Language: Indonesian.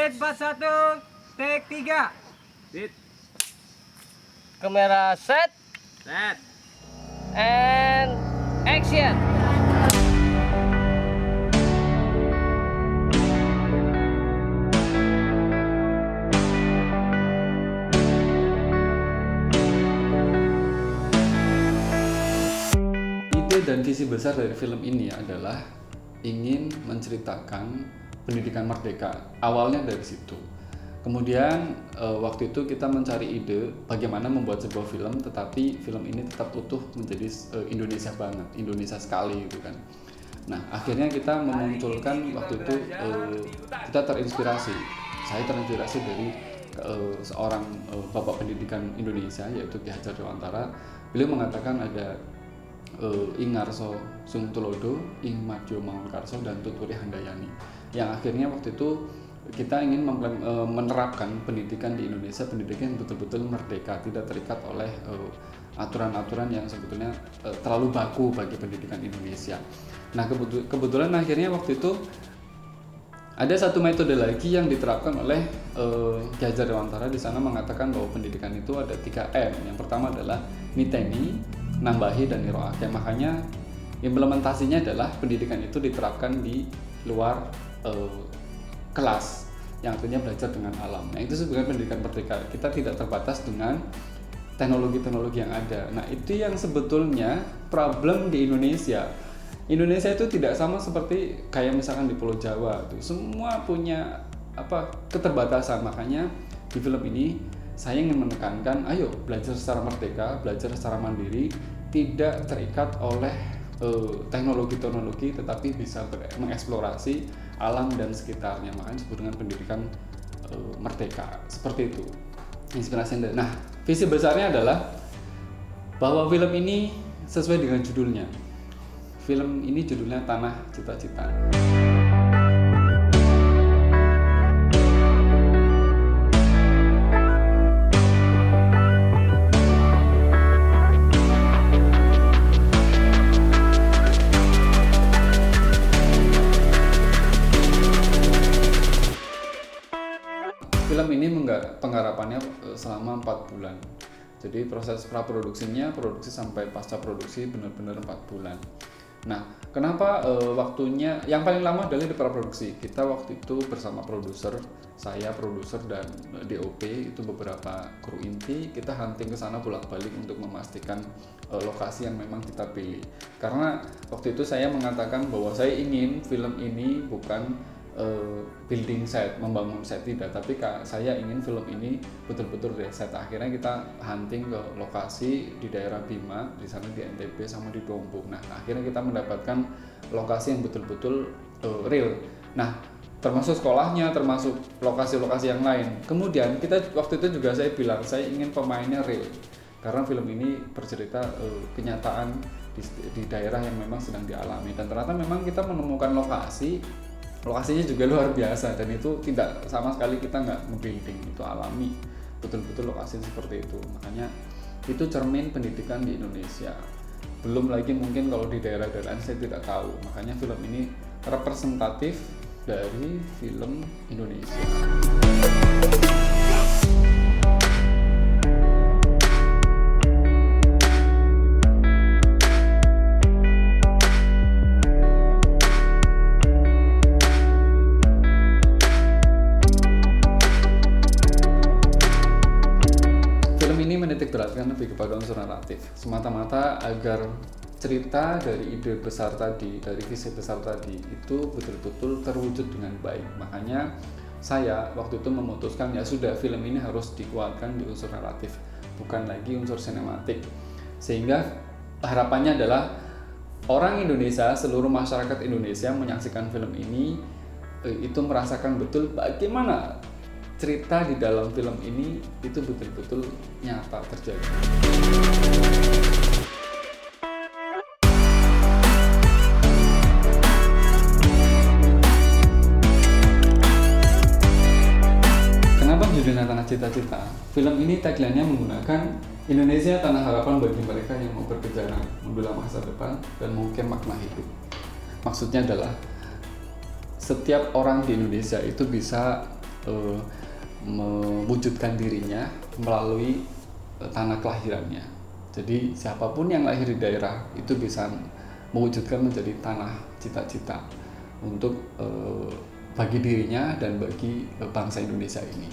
Speed 41, take 3. Speed. Kamera set Set. and action. Ide dan visi besar dari film ini adalah ingin menceritakan pendidikan merdeka. Awalnya dari situ. Kemudian waktu itu kita mencari ide bagaimana membuat sebuah film, tetapi film ini tetap utuh menjadi Indonesia banget, Indonesia sekali gitu kan. Nah akhirnya kita memunculkan waktu itu kita terinspirasi. Saya terinspirasi dari seorang bapak pendidikan Indonesia yaitu Ki Hajar Dewantara. Beliau mengatakan ada Ing Ngarso Sung Tulodo, Ing Madjo Mangunkarso, dan Tuturi Handayani. Yang akhirnya waktu itu kita ingin menerapkan pendidikan di Indonesia, pendidikan yang betul-betul merdeka, tidak terikat oleh aturan-aturan yang sebetulnya terlalu baku bagi pendidikan Indonesia. Nah kebetulan akhirnya waktu itu ada satu metode lagi yang diterapkan oleh Ki Hajar Dewantara. Di sana mengatakan bahwa pendidikan itu ada 3M. Yang pertama adalah miteni, nambahi, dan niroake. Makanya implementasinya adalah pendidikan itu diterapkan di luar kelas, yang artinya belajar dengan alam. Nah itu sebenarnya pendidikan merdeka. Kita tidak terbatas dengan teknologi-teknologi yang ada. Nah itu yang sebetulnya problem di Indonesia. Indonesia itu tidak sama seperti kayak misalkan di Pulau Jawa tuh. Semua punya keterbatasan. Makanya di film ini saya ingin menekankan, ayo belajar secara merdeka, belajar secara mandiri, tidak terikat oleh teknologi-teknologi, tetapi bisa mengeksplorasi alam dan sekitarnya. Makanya disebut dengan pendidikan merdeka. Seperti itu inspirasi. Nah visi besarnya adalah bahwa film ini sesuai dengan judulnya. Film ini judulnya Tanah Cita-Cita. Film ini penggarapannya selama 4 bulan. Jadi proses praproduksinya, produksi sampai pasca produksi benar-benar 4 bulan. Nah, kenapa waktunya yang paling lama adalah di praproduksi. Kita waktu itu bersama produser, saya produser dan DOP itu beberapa kru inti, kita hunting ke sana bolak-balik untuk memastikan lokasi yang memang kita pilih. Karena waktu itu saya mengatakan bahwa saya ingin film ini bukan building set, membangun set, tidak, tapi saya ingin film ini betul-betul dari set. Akhirnya kita hunting ke lokasi di daerah Bima, di sana di NTB sama di Dompu. Nah akhirnya kita mendapatkan lokasi yang betul-betul real. Nah termasuk sekolahnya, termasuk lokasi-lokasi yang lain. Kemudian kita waktu itu juga saya bilang saya ingin pemainnya real, karena film ini bercerita kenyataan di daerah yang memang sedang dialami. Dan ternyata memang kita menemukan lokasinya juga luar biasa, dan itu tidak sama sekali kita nggak nge-building, itu alami, betul-betul lokasi seperti itu. Makanya itu cermin pendidikan di Indonesia. Belum lagi mungkin kalau di daerah-daerah lain saya tidak tahu. Makanya film ini representatif dari film Indonesia. Beratkan lebih kepada unsur naratif, semata-mata agar cerita dari ide besar tadi, dari visi besar tadi itu betul-betul terwujud dengan baik. Makanya saya waktu itu memutuskan ya sudah, film ini harus dikuatkan di unsur naratif, bukan lagi unsur sinematik. Sehingga harapannya adalah orang Indonesia, seluruh masyarakat Indonesia menyaksikan film ini itu merasakan betul bagaimana cerita di dalam film ini itu betul-betul nyata terjadi. Kenapa judulnya Tanah Cita-Cita? Film ini tagline-nya menggunakan Indonesia tanah harapan bagi mereka yang mau berkejaran, membela masa depan, dan mungkin makna hidup. Maksudnya adalah setiap orang di Indonesia itu bisa eh, mewujudkan dirinya melalui tanah kelahirannya. Jadi siapapun yang lahir di daerah itu bisa mewujudkan menjadi tanah cita-cita untuk bagi dirinya dan bagi bangsa Indonesia ini.